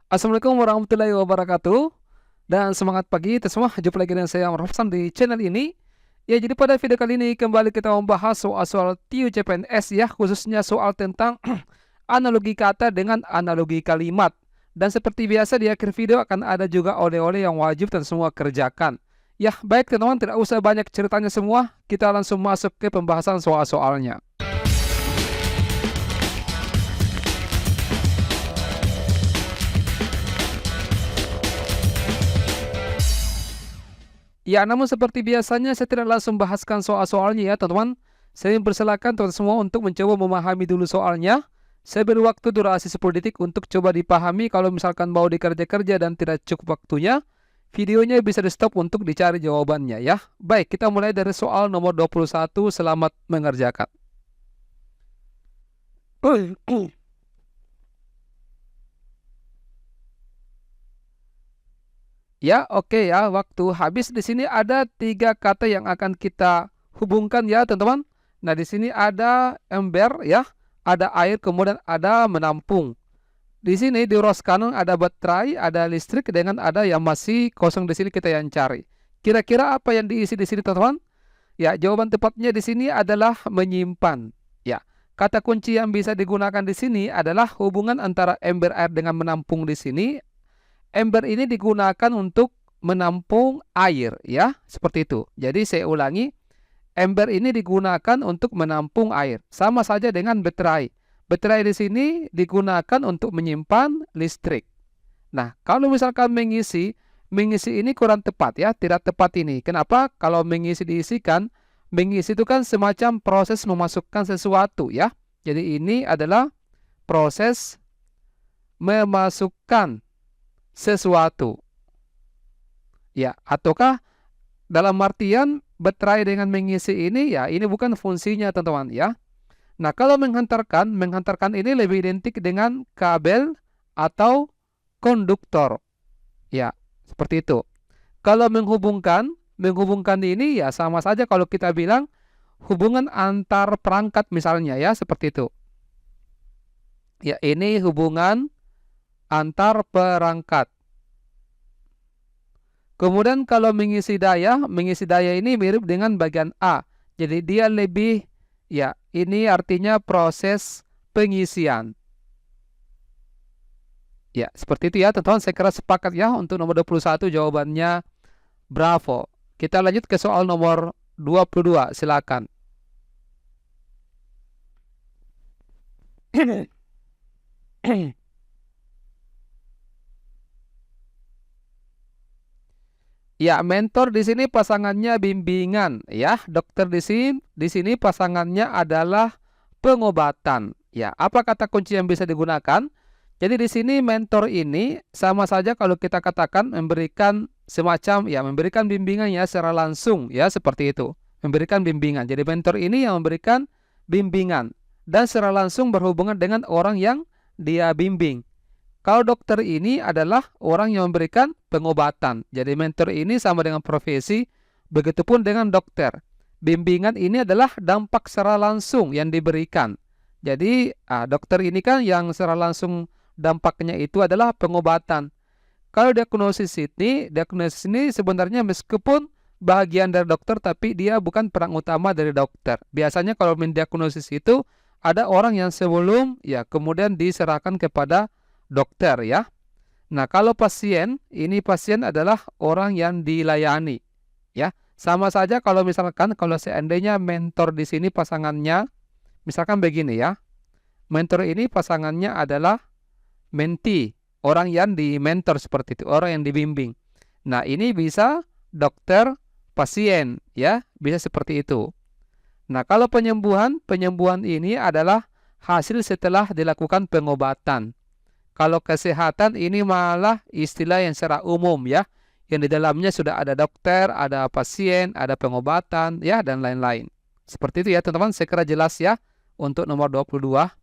Assalamualaikum warahmatullahi wabarakatuh. Dan semangat pagi kita semua. Jumpa lagi dengan saya Rahsan di channel ini. Ya, jadi pada video kali ini kembali kita membahas soal-soal TIU CPNS ya, khususnya soal tentang analogi kata dengan analogi kalimat. Dan seperti biasa di akhir video akan ada juga oleh-oleh yang wajib dan semua kerjakan. Ya, baik teman-teman, tidak usah banyak ceritanya semua, kita langsung masuk ke pembahasan soal-soalnya. Ya, namun seperti biasanya saya tidak langsung bahaskan soal-soalnya ya teman-teman. Saya mempersilahkan teman semua untuk mencoba memahami dulu soalnya. Saya beri waktu durasi 10 detik untuk coba dipahami. Kalau misalkan mau dikerja-kerja dan tidak cukup waktunya, videonya bisa di stop untuk dicari jawabannya ya. Baik, kita mulai dari soal nomor 21. Selamat mengerjakan. Ya, oke ya, waktu habis. Di sini ada 3 kata yang akan kita hubungkan ya, teman-teman. Nah, di sini ada ember ya, ada air, kemudian ada menampung. Di sini di rows kanan ada baterai, ada listrik, dengan ada yang masih kosong di sini kita yang cari. Kira-kira apa yang diisi di sini, teman-teman? Ya, jawaban tepatnya di sini adalah menyimpan. Ya, kata kunci yang bisa digunakan di sini adalah hubungan antara ember air dengan menampung di sini. Ember ini digunakan untuk menampung air ya, seperti itu. Jadi saya ulangi, ember ini digunakan untuk menampung air. Sama saja dengan baterai. Baterai di sini digunakan untuk menyimpan listrik. Nah, kalau misalkan mengisi ini kurang tepat ya, tidak tepat ini. Kenapa? Kalau diisikan, mengisi itu kan semacam proses memasukkan sesuatu ya. Jadi ini adalah proses memasukkan sesuatu. Ya, ataukah dalam artian baterai dengan mengisi ini ya, ini bukan fungsinya teman-teman ya. Nah, kalau menghantarkan ini lebih identik dengan kabel atau konduktor. Ya, seperti itu. Kalau menghubungkan ini ya sama saja kalau kita bilang hubungan antar perangkat misalnya ya, seperti itu. Ya, ini hubungan antar perangkat. Kemudian kalau mengisi daya ini mirip dengan bagian A. Jadi dia lebih, ya ini artinya proses pengisian. Ya, seperti itu ya teman-teman, saya kira sepakat ya untuk nomor 21 jawabannya bravo. Kita lanjut ke soal nomor 22, silakan. Ya, mentor di sini pasangannya bimbingan ya. Dokter di sini pasangannya adalah pengobatan. Ya, apa kata kunci yang bisa digunakan? Jadi di sini mentor ini sama saja kalau kita katakan memberikan semacam ya, memberikan bimbingan ya secara langsung ya, seperti itu. Memberikan bimbingan. Jadi mentor ini yang memberikan bimbingan dan secara langsung berhubungan dengan orang yang dia bimbing. Kalau dokter ini adalah orang yang memberikan pengobatan. Jadi mentor ini sama dengan profesi, begitupun dengan dokter. Bimbingan ini adalah dampak secara langsung yang diberikan. Jadi dokter ini kan yang secara langsung dampaknya itu adalah pengobatan. Kalau diagnosis ini sebenarnya meskipun bagian dari dokter, tapi dia bukan peran utama dari dokter. Biasanya kalau mendiagnosis itu ada orang yang sebelum ya kemudian diserahkan kepada dokter ya. Nah, kalau pasien, ini pasien adalah orang yang dilayani ya. Sama saja kalau misalkan kalau seandainya mentor di sini pasangannya misalkan begini ya. Mentor ini pasangannya adalah mentee, orang yang di-mentor seperti itu, orang yang dibimbing. Nah, ini bisa dokter pasien ya, bisa seperti itu. Nah, kalau penyembuhan ini adalah hasil setelah dilakukan pengobatan. Kalau kesehatan ini malah istilah yang secara umum ya, yang di dalamnya sudah ada dokter, ada pasien, ada pengobatan ya, dan lain-lain. Seperti itu ya teman-teman, saya kira jelas ya untuk nomor 22.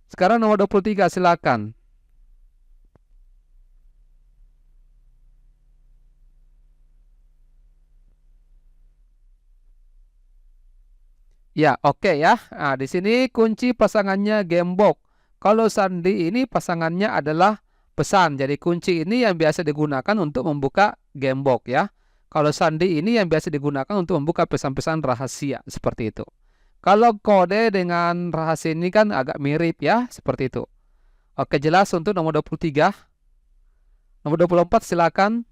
Sekarang nomor 23, silakan. Ya, oke ya. Nah, di sini kunci pasangannya gembok. Kalau sandi ini pasangannya adalah pesan. Jadi kunci ini yang biasa digunakan untuk membuka gembok ya. Kalau sandi ini yang biasa digunakan untuk membuka pesan-pesan rahasia seperti itu. Kalau kode dengan rahasia ini kan agak mirip ya, seperti itu. Oke, jelas untuk nomor 23. Nomor 24 silakan.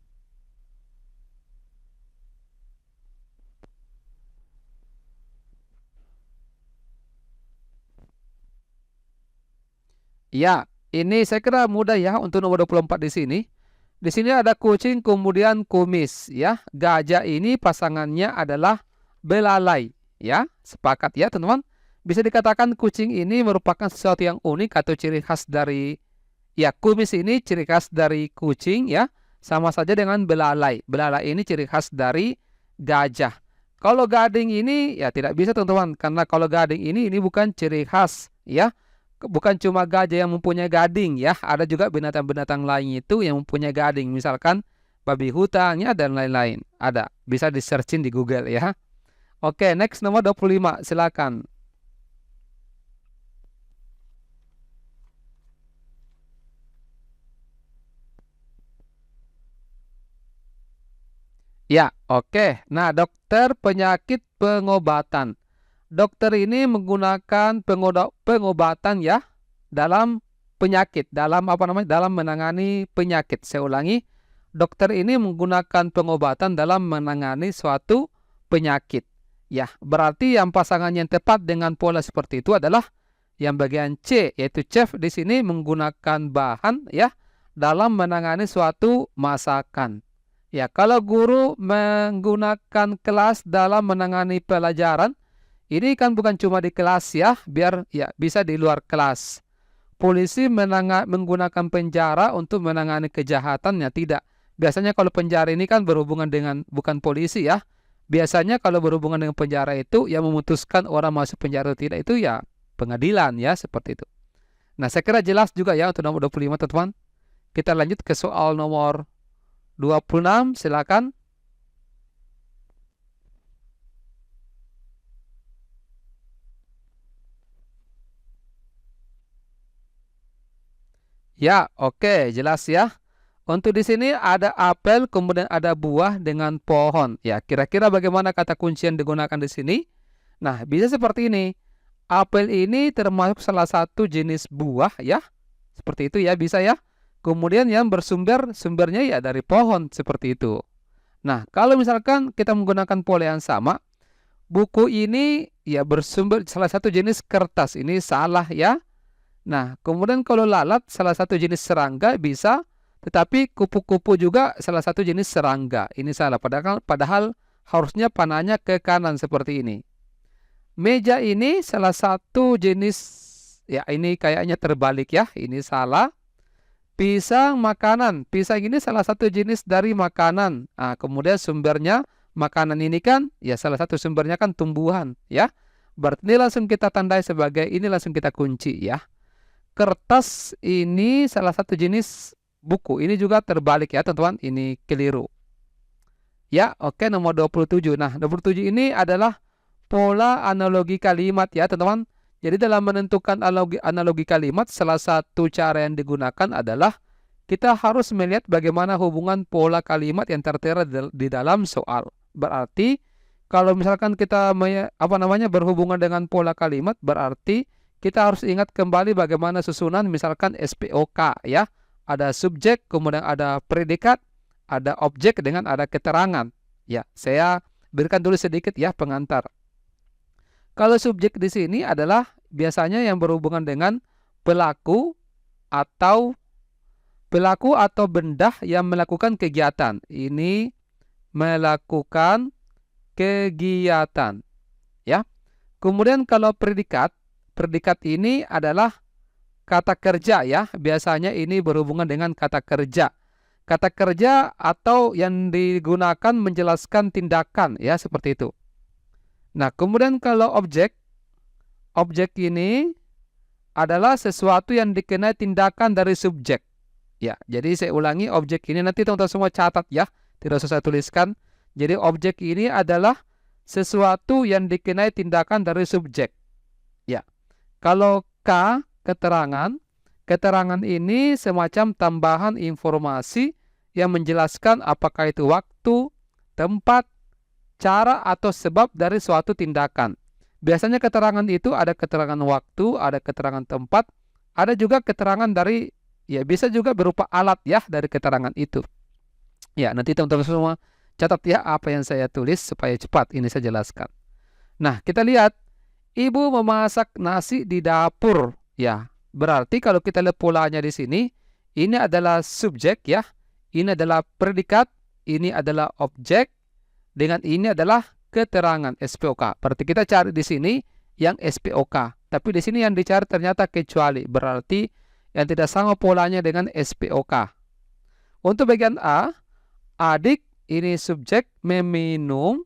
Ya, ini saya kira mudah ya untuk nomor 24 di sini. Di sini ada kucing kemudian kumis ya. Gajah ini pasangannya adalah belalai ya. Sepakat ya teman-teman. Bisa dikatakan kucing ini merupakan sesuatu yang unik atau ciri khas dari ya, kumis ini ciri khas dari kucing ya. Sama saja dengan belalai. Belalai ini ciri khas dari gajah. Kalau gading ini ya tidak bisa teman-teman, karena kalau gading ini bukan ciri khas ya. Bukan cuma gajah yang mempunyai gading ya, ada juga binatang-binatang lain itu yang mempunyai gading, misalkan babi hutan ya dan lain-lain. Ada, bisa di searching di Google ya. Oke, next nomor 25, silakan. Ya, oke. Nah, dokter penyakit pengobatan. Dokter ini menggunakan pengobatan ya dalam penyakit, dalam apa namanya? Dalam menangani penyakit. Saya ulangi, dokter ini menggunakan pengobatan dalam menangani suatu penyakit. Ya, berarti yang pasangan yang tepat dengan pola seperti itu adalah yang bagian C, yaitu chef di sini menggunakan bahan ya dalam menangani suatu masakan. Ya, kalau guru menggunakan kelas dalam menangani pelajaran, ini kan bukan cuma di kelas ya, biar ya bisa di luar kelas. Polisi menggunakan penjara untuk menangani kejahatannya, tidak. Biasanya kalau penjara ini kan berhubungan dengan bukan polisi ya. Biasanya kalau berhubungan dengan penjara itu yang memutuskan orang masuk penjara atau tidak itu ya pengadilan ya, seperti itu. Nah, saya kira jelas juga ya untuk nomor 25 teman-teman. Kita lanjut ke soal nomor 26, silakan. Ya, oke, jelas ya. Untuk di sini ada apel, kemudian ada buah dengan pohon. Ya, kira-kira bagaimana kata kunci yang digunakan di sini? Nah, bisa seperti ini. Apel ini termasuk salah satu jenis buah ya. Seperti itu ya, bisa ya. Kemudian yang sumbernya ya dari pohon, seperti itu. Nah, kalau misalkan kita menggunakan pola yang sama, buku ini ya bersumber salah satu jenis kertas. Ini salah ya. Nah, kemudian kalau lalat salah satu jenis serangga bisa, tetapi kupu-kupu juga salah satu jenis serangga. Ini salah, padahal harusnya panahnya ke kanan seperti ini. Meja ini salah satu jenis, ya ini kayaknya terbalik ya, ini salah. Pisang makanan, pisang ini salah satu jenis dari makanan. Nah, kemudian sumbernya makanan ini kan, ya salah satu sumbernya kan tumbuhan ya. Berarti ini langsung kita tandai sebagai, ini langsung kita kunci ya. Kertas ini salah satu jenis buku. Ini juga terbalik ya teman-teman. Ini keliru. Ya, oke, nomor 27. Nah, 27 ini adalah pola analogi kalimat ya teman-teman. Jadi dalam menentukan analogi kalimat, salah satu cara yang digunakan adalah kita harus melihat bagaimana hubungan pola kalimat yang tertera di dalam soal. Berarti kalau misalkan kita berhubungan dengan pola kalimat, berarti kita harus ingat kembali bagaimana susunan misalkan SPOK ya. Ada subjek, kemudian ada predikat, ada objek dengan ada keterangan. Ya, saya berikan dulu sedikit ya pengantar. Kalau subjek di sini adalah biasanya yang berhubungan dengan pelaku atau benda yang melakukan kegiatan. Ini melakukan kegiatan ya. Kemudian kalau predikat ini adalah kata kerja ya. Biasanya ini berhubungan dengan kata kerja. Kata kerja atau yang digunakan menjelaskan tindakan ya, seperti itu. Nah, kemudian kalau objek ini adalah sesuatu yang dikenai tindakan dari subjek. Ya, jadi saya ulangi, objek ini nanti teman-teman semua catat ya. Tidak usah saya tuliskan. Jadi objek ini adalah sesuatu yang dikenai tindakan dari subjek. Ya. Kalau K, keterangan, Keterangan ini semacam tambahan informasi yang menjelaskan apakah itu waktu, tempat, cara atau sebab dari suatu tindakan. Biasanya keterangan itu ada keterangan waktu, ada keterangan tempat, ada juga keterangan dari, ya bisa juga berupa alat ya dari keterangan itu. Ya, nanti teman-teman semua catat ya apa yang saya tulis supaya cepat ini saya jelaskan. Nah, kita lihat ibu memasak nasi di dapur. Ya, berarti kalau kita lihat polanya di sini, ini adalah subjek ya, ini adalah predikat, ini adalah objek, dengan ini adalah keterangan SPOK. Berarti kita cari di sini yang SPOK. Tapi di sini yang dicari ternyata kecuali. Berarti yang tidak sama polanya dengan SPOK. Untuk bagian A, adik ini subjek meminum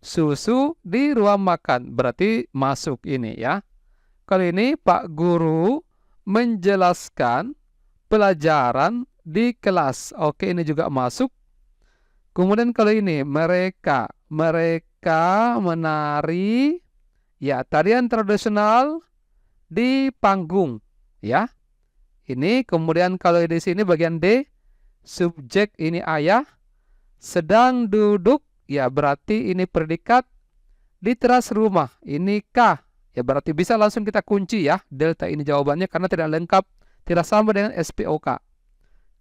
susu di ruang makan. Berarti masuk ini ya. Kali ini Pak Guru menjelaskan pelajaran di kelas. Oke, ini juga masuk. Kemudian kalau ini mereka menari ya tarian tradisional di panggung ya. Ini kemudian kalau di sini bagian D, subjek ini ayah sedang duduk ya, berarti ini predikat di teras rumah. Ini K ya, berarti bisa langsung kita kunci ya delta ini jawabannya karena tidak lengkap, tidak sama dengan SPOK.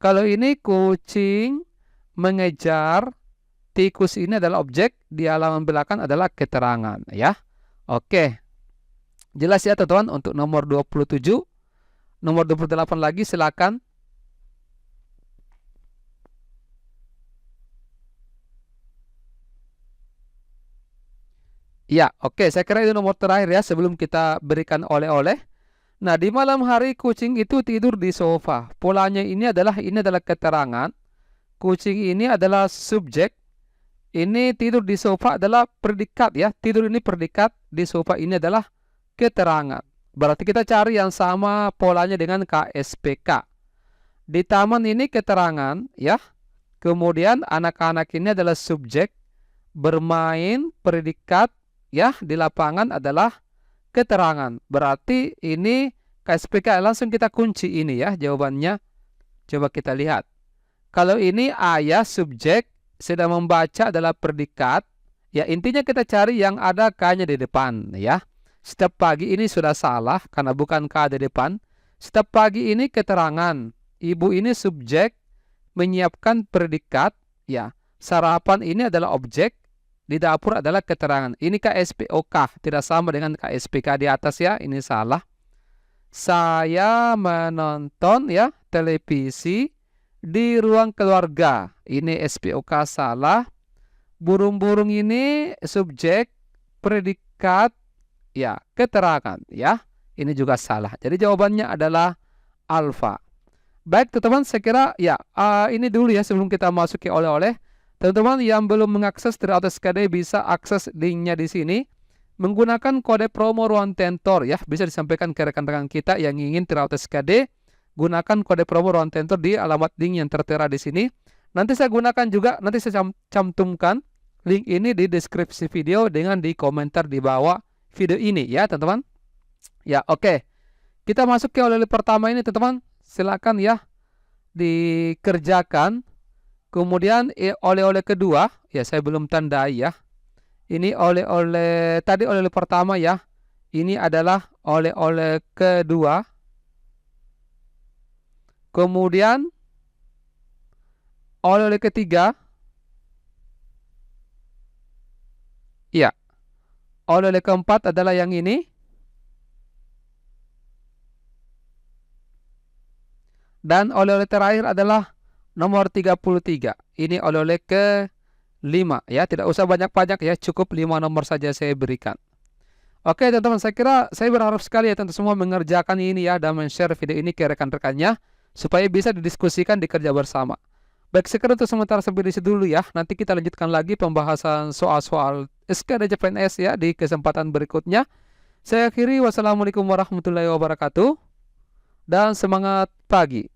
Kalau ini kucing mengejar tikus, ini adalah objek, di halaman belakang adalah keterangan ya. Oke. Jelas ya teman-teman untuk nomor 27. Nomor 28 lagi silakan. Ya, oke, saya kira itu nomor terakhir ya sebelum kita berikan oleh-oleh. Nah, di malam hari kucing itu tidur di sofa. Polanya ini adalah keterangan. Kucing ini adalah subjek. Ini tidur di sofa adalah predikat ya. Tidur ini predikat, di sofa ini adalah keterangan. Berarti kita cari yang sama polanya dengan KSPK. Di taman ini keterangan ya. Kemudian anak-anak ini adalah subjek. Bermain predikat ya. Di lapangan adalah keterangan. Berarti ini KSPK, langsung kita kunci ini ya jawabannya. Coba kita lihat. Kalau ini ayah subjek, sedang membaca adalah predikat. Ya, intinya kita cari yang ada K-nya di depan ya. Setiap pagi ini sudah salah karena bukan K di depan. Setiap pagi ini keterangan. Ibu ini subjek menyiapkan predikat ya. Sarapan ini adalah objek, di dapur adalah keterangan. Ini KSPOK, tidak sama dengan KSPK di atas ya. Ini salah. Saya menonton ya televisi di ruang keluarga. Ini SPOK salah. Burung-burung ini subjek, predikat, ya keterangan ya. Ini juga salah. Jadi jawabannya adalah alfa. Baik teman-teman, saya kira ya ini dulu ya sebelum kita masuk ke oleh-oleh. Teman-teman yang belum mengakses Triautos KD bisa akses linknya di sini. Menggunakan kode promo Ruang Tentor ya. Bisa disampaikan ke rekan-rekan kita yang ingin Triautos KD. Gunakan kode promo Ruang Tentor di alamat link yang tertera di sini. Nanti saya gunakan juga, nanti saya cantumkan link ini di deskripsi video dengan di komentar di bawah video ini ya teman-teman. Ya oke. Kita masuk ke oleh-oleh pertama ini teman-teman. Silakan ya dikerjakan. Kemudian oleh-oleh kedua, ya saya belum tandai ya. Ini oleh-oleh, tadi oleh-oleh pertama ya. Ini adalah oleh-oleh kedua. Kemudian oleh-oleh ketiga. Ya. Oleh-oleh keempat adalah yang ini. Dan oleh-oleh terakhir adalah nomor 33. Ini oleh-oleh ke-5 ya. Tidak usah banyak-banyak ya. Cukup 5 nomor saja saya berikan. Oke teman-teman, saya kira saya berharap sekali ya teman-teman semua mengerjakan ini ya. Dan men-share video ini ke rekan-rekannya. Supaya bisa didiskusikan, dikerja bersama. Baik, sekarang untuk sementara sampai di situ dulu ya. Nanti kita lanjutkan lagi pembahasan soal-soal SKD CPNS ya di kesempatan berikutnya. Saya akhiri, wassalamualaikum warahmatullahi wabarakatuh. Dan semangat pagi.